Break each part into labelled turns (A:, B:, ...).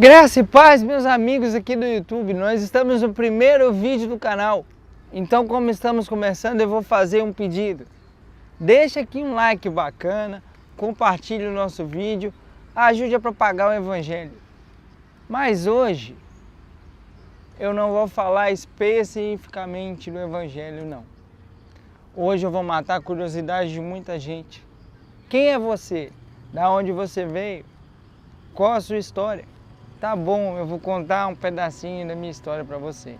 A: Graça e paz, meus amigos aqui do YouTube. Nós estamos no primeiro vídeo do canal. Então, como estamos começando, eu vou fazer um pedido. Deixa aqui um like bacana, compartilhe o nosso vídeo, ajude a propagar o Evangelho. Mas hoje, eu não vou falar especificamente do Evangelho, não. Hoje eu vou matar a curiosidade de muita gente. Quem é você? Da onde você veio? Qual a sua história? Tá bom, eu vou contar um pedacinho da minha história para vocês,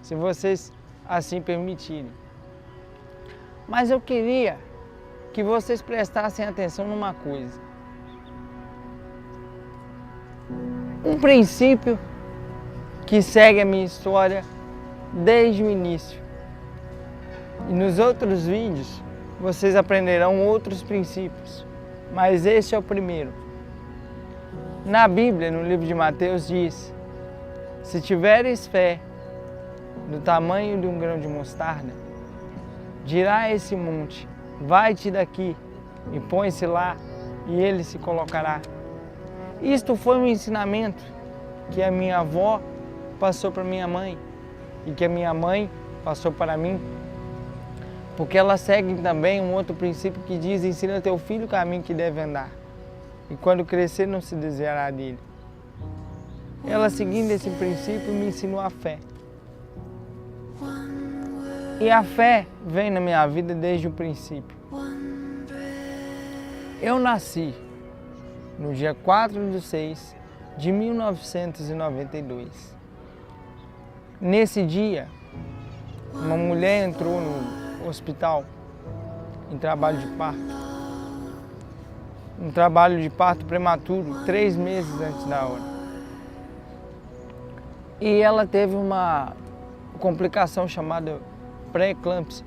A: se vocês assim permitirem. Mas eu queria que vocês prestassem atenção numa coisa. Um princípio que segue a minha história desde o início. E nos outros vídeos vocês aprenderão outros princípios, mas esse é o primeiro. Na Bíblia, no livro de Mateus, diz: se tiveres fé do tamanho de um grão de mostarda, dirá a esse monte: vai-te daqui e põe-se lá, e ele se colocará. Isto foi um ensinamento que a minha avó passou para minha mãe e que a minha mãe passou para mim, porque ela segue também um outro princípio que diz: ensina teu filho o caminho que deve andar, e quando crescer não se desviará dele. Ela, seguindo esse princípio, me ensinou a fé. E a fé vem na minha vida desde o princípio. Eu nasci no dia 4/6/1992. Nesse dia, uma mulher entrou no hospital em trabalho de parto. Um trabalho de parto prematuro, 3 meses antes da hora. E ela teve uma complicação chamada pré-eclâmpsia.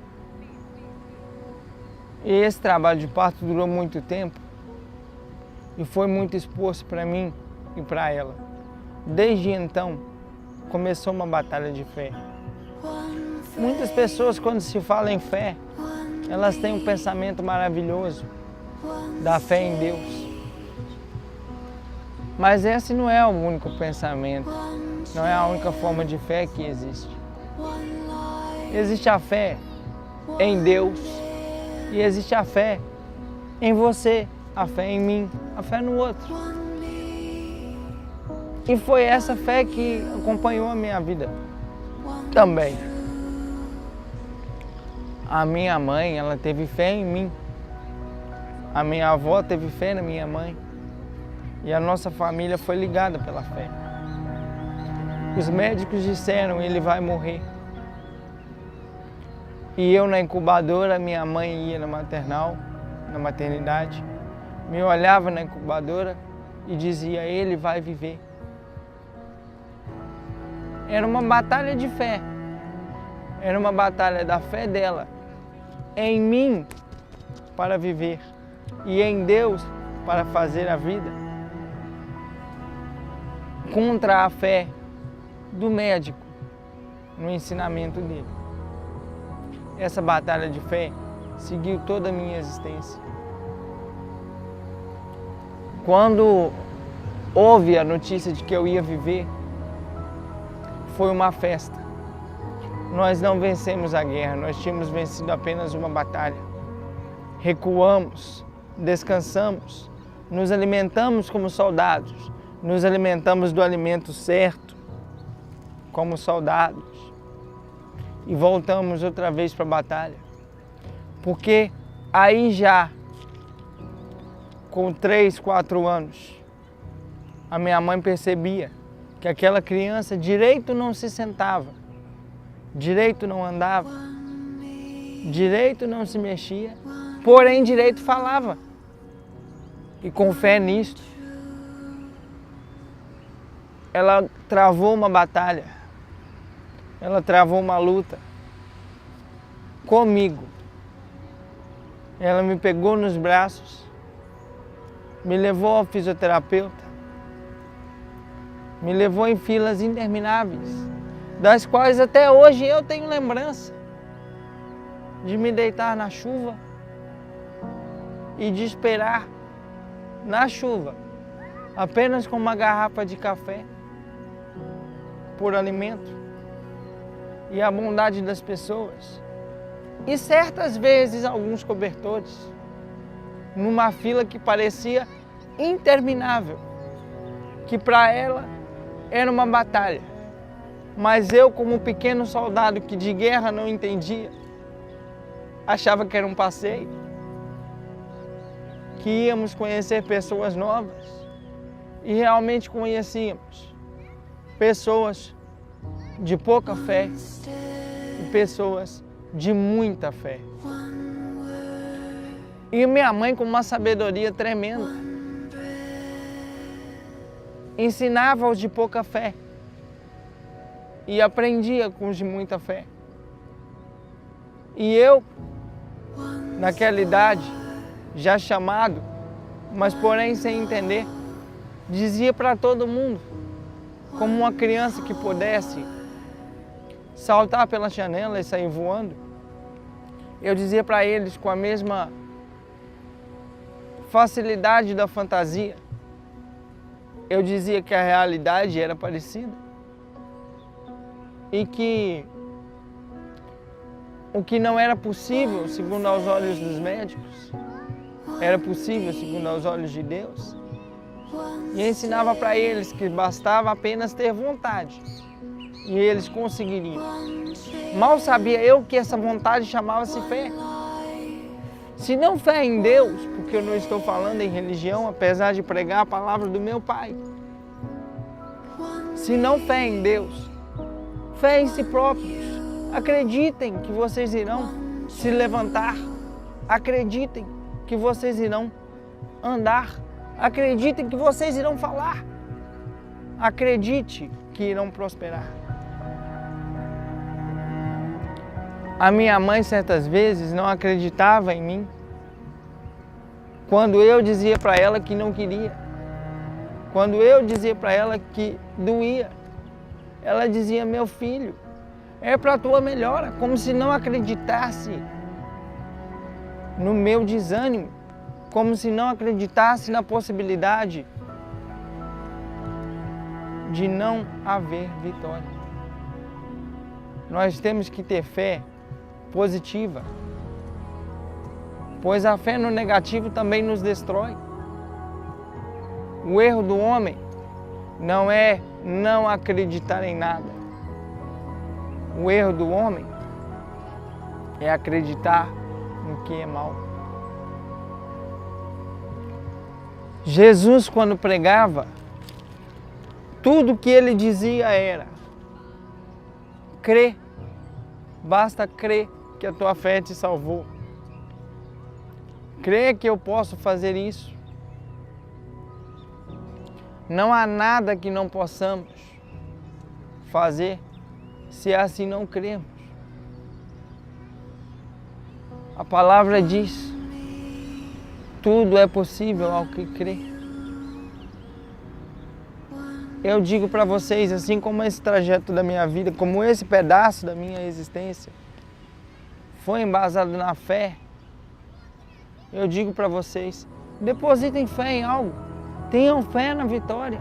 A: E esse trabalho de parto durou muito tempo e foi muito exposto para mim e para ela. Desde então, começou uma batalha de fé. Muitas pessoas, quando se fala em fé, elas têm um pensamento maravilhoso da fé em Deus. Mas esse não é o único pensamento, não é a única forma de fé que existe. Existe a fé em Deus e existe a fé em você, a fé em mim, a fé no outro. E foi essa fé que acompanhou a minha vida também. A minha mãe, ela teve fé em mim. A minha avó teve fé na minha mãe. E a nossa família foi ligada pela fé. Os médicos disseram: ele vai morrer. E eu na incubadora, minha mãe ia na maternidade, me olhava na incubadora e dizia: ele vai viver. Era uma batalha de fé. Era uma batalha da fé dela em mim para viver e em Deus para fazer a vida, contra a fé do médico no ensinamento dele. Essa batalha de fé seguiu toda a minha existência. Quando houve a notícia de que eu ia viver, foi uma festa. Nós não vencemos a guerra, nós tínhamos vencido apenas uma batalha. Recuamos, descansamos, nos alimentamos como soldados, nos alimentamos do alimento certo, como soldados, e voltamos outra vez para a batalha. Porque aí já, com 3, 4 anos, a minha mãe percebia que aquela criança direito não se sentava, direito não andava, direito não se mexia, porém direito falava. E com fé nisto, ela travou uma batalha, ela travou uma luta comigo. Ela me pegou nos braços, me levou ao fisioterapeuta, me levou em filas intermináveis, das quais até hoje eu tenho lembrança de me deitar na chuva e de esperar na chuva apenas com uma garrafa de café por alimento, e a bondade das pessoas, e certas vezes alguns cobertores, numa fila que parecia interminável, que para ela era uma batalha, mas eu, como pequeno soldado que de guerra não entendia, achava que era um passeio, que íamos conhecer pessoas novas, e realmente conhecíamos pessoas de pouca fé e pessoas de muita fé. E minha mãe, com uma sabedoria tremenda, ensinava os de pouca fé e aprendia com os de muita fé. E eu, naquela idade, já chamado, mas porém sem entender, dizia para todo mundo, como uma criança que pudesse saltar pela janela e sair voando, eu dizia para eles com a mesma facilidade da fantasia, eu dizia que a realidade era parecida e que o que não era possível, segundo aos olhos dos médicos, era possível segundo aos olhos de Deus. E ensinava para eles que bastava apenas ter vontade e eles conseguiriam. Mal sabia eu que essa vontade chamava-se fé. Se não fé em Deus, porque eu não estou falando em religião, apesar de pregar a palavra do meu Pai. Se não fé em Deus, fé em si próprios. Acreditem que vocês irão se levantar. Acreditem que vocês irão andar. Acreditem que vocês irão falar. Acredite que irão prosperar. A minha mãe, certas vezes, não acreditava em mim quando eu dizia para ela que não queria. Quando eu dizia para ela que doía. Ela dizia, meu filho, é para a tua melhora, como se não acreditasse no meu desânimo, como se não acreditasse na possibilidade de não haver vitória. Nós temos que ter fé positiva, pois a fé no negativo também nos destrói. O erro do homem não é não acreditar em nada. O erro do homem é acreditar no que é mal. Jesus, quando pregava, tudo que ele dizia era: crê, basta crer que a tua fé te salvou. Crê que eu posso fazer isso. Não há nada que não possamos fazer se assim não cremos. A palavra diz: tudo é possível ao que crê. Eu digo para vocês, assim como esse trajeto da minha vida, como esse pedaço da minha existência foi embasado na fé, eu digo para vocês, depositem fé em algo, tenham fé na vitória.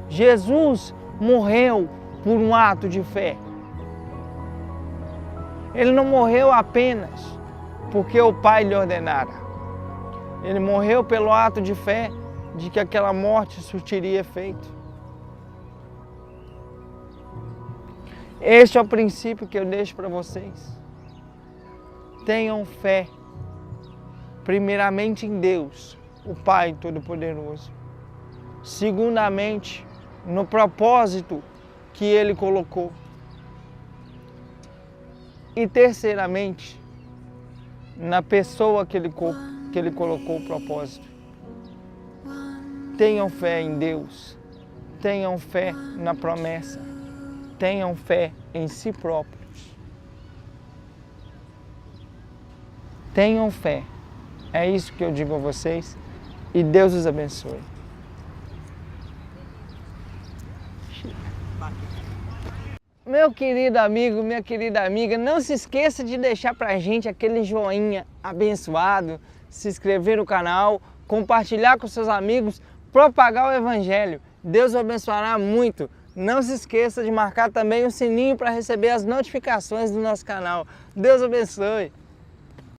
A: Jesus morreu por um ato de fé. Ele não morreu apenas porque o Pai lhe ordenara. Ele morreu pelo ato de fé de que aquela morte surtiria efeito. Este é o princípio que eu deixo para vocês. Tenham fé, primeiramente em Deus, o Pai Todo-Poderoso. Segundamente, no propósito que Ele colocou. E terceiramente, na pessoa que Ele colocou o propósito. Tenham fé em Deus, tenham fé na promessa, tenham fé em si próprios. Tenham fé, é isso que eu digo a vocês, e Deus os abençoe. Meu querido amigo, minha querida amiga, não se esqueça de deixar pra gente aquele joinha abençoado, se inscrever no canal, compartilhar com seus amigos, propagar o Evangelho. Deus o abençoará muito. Não se esqueça de marcar também o sininho para receber as notificações do nosso canal. Deus abençoe!